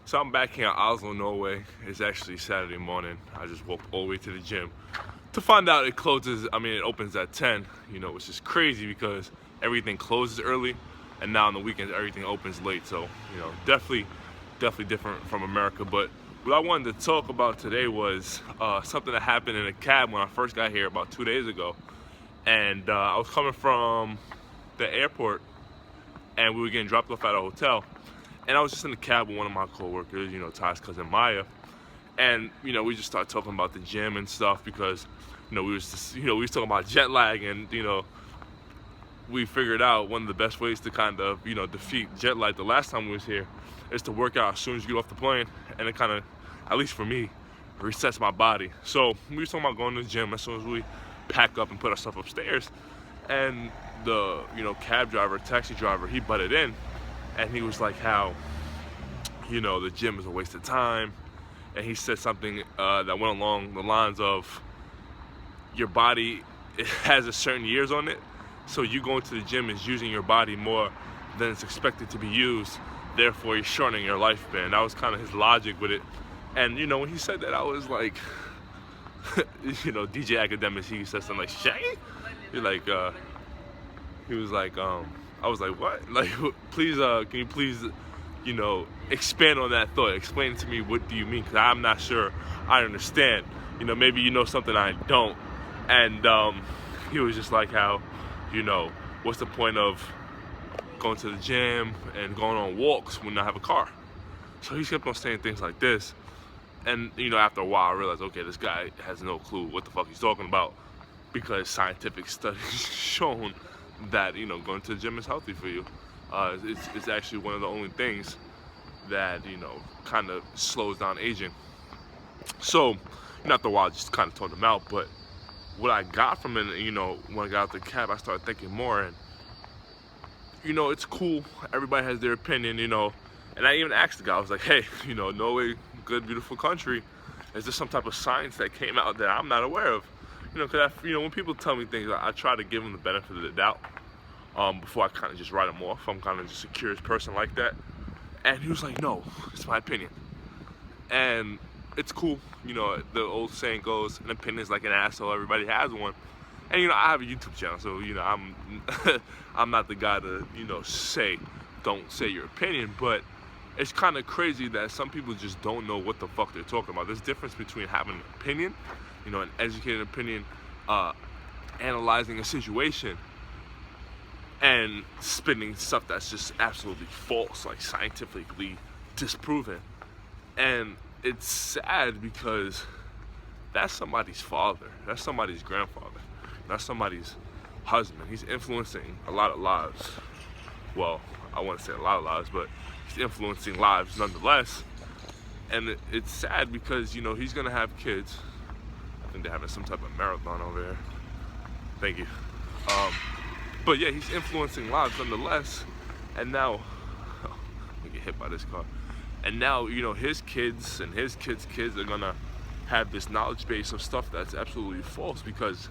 So I'm back here in Oslo, Norway. It's actually Saturday morning. I just walked all the way to the gym to find out it closes. I mean, it opens at 10. Which is crazy because everything closes early, and now on the weekends everything opens late. So definitely different from America. But what I wanted to talk about today was something that happened in a cab when I first got here about 2 days ago, and I was coming from the airport, and we were getting dropped off at a hotel. And I was just in the cab with one of my coworkers, Ty's cousin Maya, and we just started talking about the gym and stuff because we was talking about jet lag, and we figured out one of the best ways to kind of defeat jet lag the last time we was here is to work out as soon as you get off the plane, and it kind of, at least for me, resets my body. So we were talking about going to the gym as soon as we pack up and put our stuff upstairs, and the cab driver, taxi driver, he butted in. And he was like how, the gym is a waste of time. And he said something that went along the lines of, your body, it has a certain years on it. So you going to the gym is using your body more than it's expected to be used. Therefore, you're shortening your lifespan. That was kind of his logic with it. And, when he said that, I was like, DJ Academics, he said something like, Shaggy? He was like, I was like, what? Like, please, can you please, expand on that thought? Explain to me, what do you mean? Because I'm not sure I understand. Maybe you know something I don't. And he was just like how, what's the point of going to the gym and going on walks when I have a car? So he kept on saying things like this. And, after a while, I realized, okay, this guy has no clue what the fuck he's talking about, because scientific studies shown that going to the gym is healthy for you. It's actually one of the only things that kind of slows down aging. So after a while, I just kind of toned him out. But what I got from it, when I got out the cab, I started thinking more, and it's cool. Everybody has their opinion, and I even asked the guy, I was like, hey, Norway, good, beautiful country. Is there some type of science that came out that I'm not aware of? Because when people tell me things, I try to give them the benefit of the doubt before I kind of just write them off. I'm kind of just a curious person like that. And he was like, no, it's my opinion. And it's cool. The old saying goes, an opinion is like an asshole. Everybody has one. And, I have a YouTube channel, so, I'm I'm not the guy to, say, don't say your opinion. But it's kind of crazy that some people just don't know what the fuck they're talking about. There's a difference between having an opinion, an educated opinion, analyzing a situation, and spinning stuff that's just absolutely false, like scientifically disproven. And it's sad because that's somebody's father, that's somebody's grandfather, that's somebody's husband. He's influencing a lot of lives. Well, I want to say a lot of lives, but he's influencing lives nonetheless. And it's sad because, he's going to have kids. I think they're having some type of marathon over here. Thank you. But yeah, he's influencing lives nonetheless. And now, I'm gonna get hit by this car. And now, his kids and his kids' kids are gonna have this knowledge base of stuff that's absolutely false, because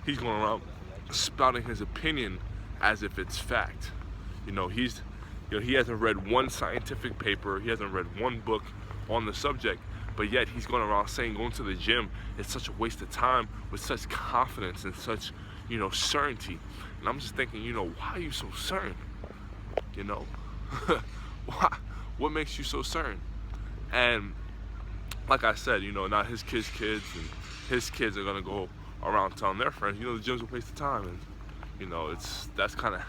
he's going around spouting his opinion as if it's fact. He hasn't read one scientific paper, he hasn't read one book on the subject, but yet he's going around saying going to the gym is such a waste of time with such confidence and such, certainty. And I'm just thinking, why are you so certain? Why? What makes you so certain? And like I said, now his kids' kids and his kids are gonna go around telling their friends, the gym's a waste of time, and that's kind of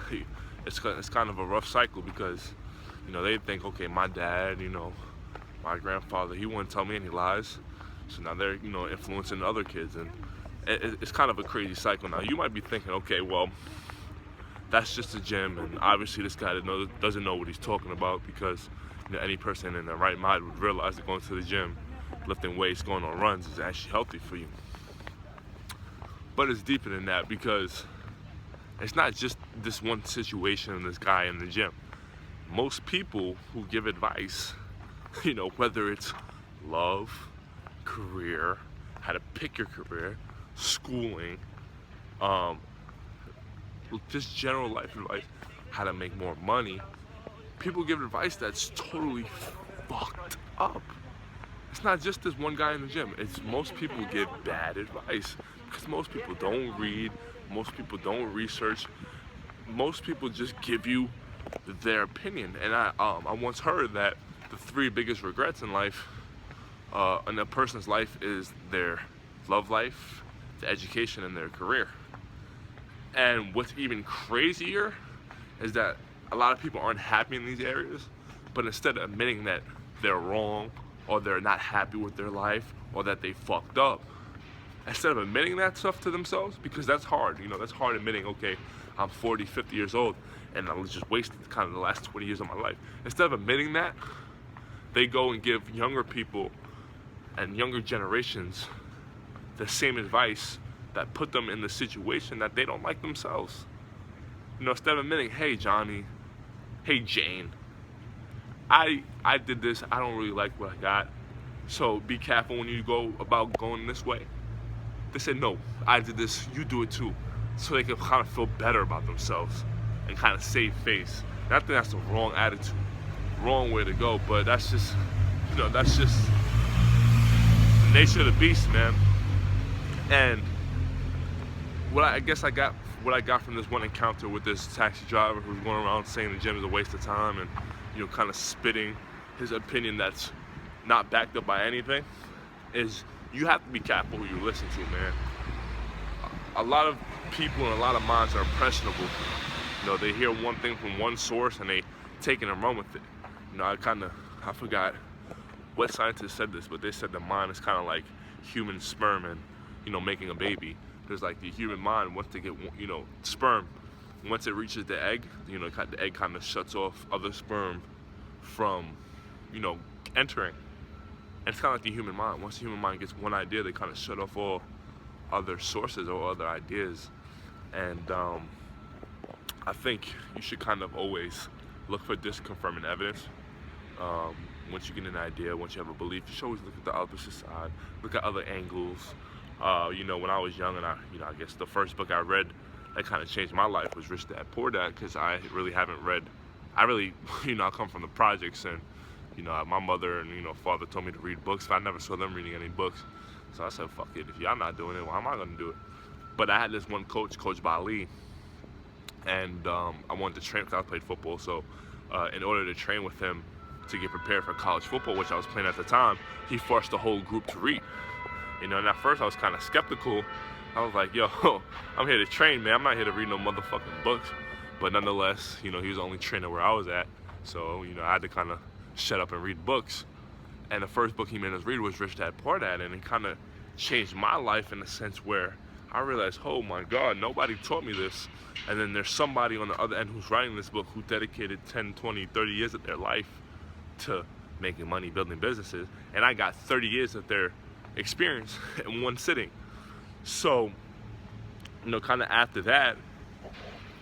it's kind of a rough cycle, because they think, okay, my dad, my grandfather, he wouldn't tell me any lies, so now they're influencing other kids, and it's kind of a crazy cycle. Now you might be thinking, okay, well, that's just a gym, and obviously this guy doesn't know what he's talking about, because any person in their right mind would realize that going to the gym, lifting weights, going on runs is actually healthy for you. But it's deeper than that, because it's not just this one situation and this guy in the gym. Most people who give advice, whether it's love, career, how to pick your career, schooling, just general life advice, how to make more money, people give advice that's totally fucked up. It's not just this one guy in the gym. It's most people give bad advice because most people don't read, most people don't research, most people just give you their opinion. And I once heard that the three biggest regrets in life, in a person's life, is their love life, their education, and their career. And what's even crazier is that a lot of people aren't happy in these areas, but instead of admitting that they're wrong or they're not happy with their life or that they fucked up, instead of admitting that stuff to themselves, because that's hard, that's hard admitting, okay, I'm 40, 50 years old and I just wasted kind of the last 20 years of my life. Instead of admitting that, they go and give younger people and younger generations the same advice that put them in the situation that they don't like themselves. Instead of admitting, hey Johnny, hey Jane, I did this, I don't really like what I got, so be careful when you go about going this way. They said, no, I did this, you do it too. So they can kind of feel better about themselves and kind of save face. And I think that's the wrong attitude, wrong way to go, but that's just the nature of the beast, man. And what I got from this one encounter with this taxi driver who's going around saying the gym is a waste of time and kind of spitting his opinion that's not backed up by anything, is you have to be careful who you listen to, man. A lot of people and a lot of minds are impressionable. They hear one thing from one source and they take it and run with it. I forgot what scientist said this, but they said the mind is kind of like human sperm and making a baby. There's like the human mind, once they get sperm, once it reaches the egg, the egg kind of shuts off other sperm from entering. And it's kind of like the human mind. Once the human mind gets one idea, they kind of shut off all other sources or other ideas. And I think you should kind of always look for disconfirming evidence. Once you get an idea, once you have a belief, you should always look at the opposite side, look at other angles. When I was young, and I guess the first book I read that kind of changed my life was Rich Dad Poor Dad, because I really haven't read. I come from the projects, and my mother and father told me to read books, but I never saw them reading any books. So I said, fuck it, if y'all not doing it, why am I gonna do it? But I had this one coach, Coach Bali, and I wanted to train because I played football. So in order to train with him to get prepared for college football, which I was playing at the time, he forced the whole group to read. And at first I was kind of skeptical. I was like, yo, I'm here to train, man. I'm not here to read no motherfucking books. But nonetheless, he was the only trainer where I was at. So, I had to kind of shut up and read books. And the first book he made us read was Rich Dad Poor Dad. And it kind of changed my life in a sense where I realized, oh my God, nobody taught me this. And then there's somebody on the other end who's writing this book who dedicated 10, 20, 30 years of their life to making money, building businesses. And I got 30 years of their experience in one sitting. So, kind of after that,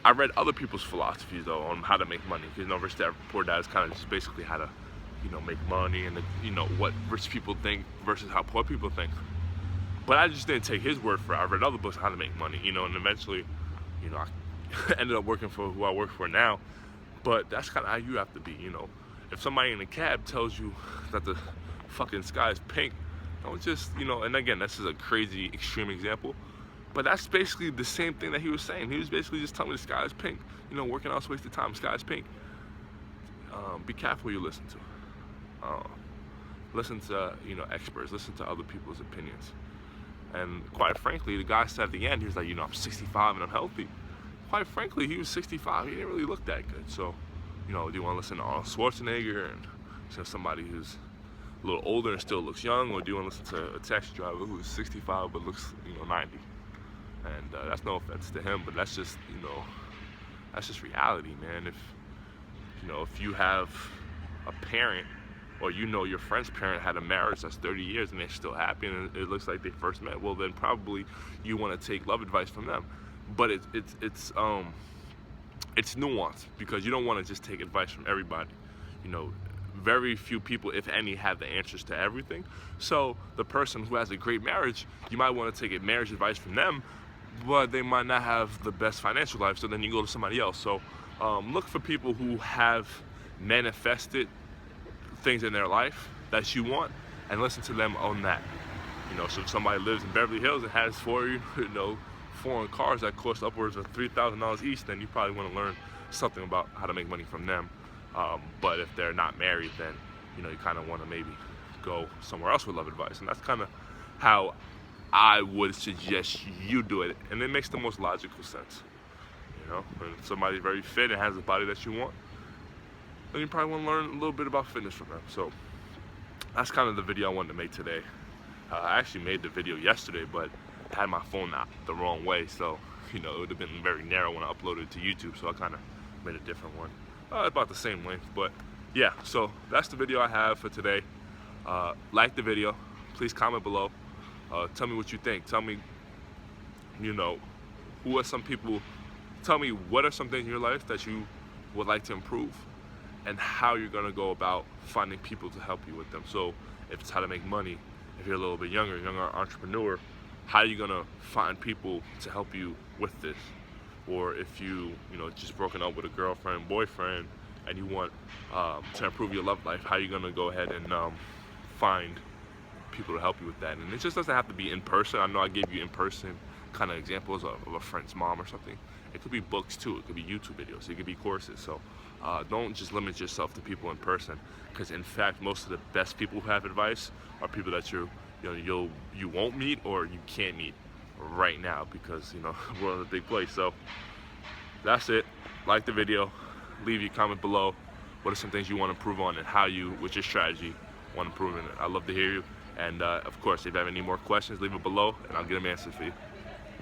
I read other people's philosophies though on how to make money. Because Rich Dad Poor Dad is kind of just basically how to, make money and what rich people think versus how poor people think. But I just didn't take his word for it. I read other books on how to make money, and eventually, I ended up working for who I work for now. But that's kind of how you have to be, If somebody in a cab tells you that the fucking sky is pink, don't just, and again, this is a crazy extreme example, but that's basically the same thing that he was saying. He was basically just telling me the sky is pink. Working out's a waste of time, sky is pink. Be careful who you listen to. Listen to, experts, listen to other people's opinions. And quite frankly, the guy said at the end, he was like, I'm 65 and I'm healthy. Quite frankly, he was 65, he didn't really look that good. So, do you want to listen to Arnold Schwarzenegger and somebody who's a little older and still looks young, or do you want to listen to a taxi driver who's 65 but looks 90? And that's no offense to him, but that's just reality, man. If you have a parent, or your friend's parent had a marriage that's 30 years and they're still happy and it looks like they first met, well then probably you want to take love advice from them. But it's nuanced, because you don't want to just take advice from everybody. Very few people, if any, have the answers to everything. So the person who has a great marriage, you might want to take marriage advice from them, but they might not have the best financial life, so then you go to somebody else. So look for people who have manifested things in their life that you want and listen to them on that. So if somebody lives in Beverly Hills and has foreign cars that cost upwards of $3,000 each, then you probably want to learn something about how to make money from them. But if they're not married, then you kind of want to maybe go somewhere else with love advice. And that's kind of how I would suggest you do it, and it makes the most logical sense. When somebody's very fit and has the body that you want, then you probably want to learn a little bit about fitness from them. So that's kind of the video I wanted to make today. I actually made the video yesterday, but I had my phone out the wrong way, so it would have been very narrow when I uploaded it to YouTube, so I kind of made a different one. About the same length, but yeah, so that's the video I have for today. Like the video, please comment below. Tell me what you think. Tell me, who are some people, tell me what are some things in your life that you would like to improve, and how you're gonna go about finding people to help you with them. So if it's how to make money, if you're a little bit younger entrepreneur, how are you gonna find people to help you with this? Or if you just broken up with a girlfriend, boyfriend, and you want to improve your love life, how are you gonna go ahead and find people to help you with that? And it just doesn't have to be in person. I know I gave you in person kind of examples of a friend's mom or something. It could be books too. It could be YouTube videos. It could be courses. So don't just limit yourself to people in person, because in fact most of the best people who have advice are people that you won't meet or you can't meet right now, because we're in a big place. So that's it. Like the video, leave your comment below. What are some things you want to improve on, and how you, with your strategy, want to improve in it? I'd love to hear you. And of course, if you have any more questions, leave it below and I'll get them answered for you.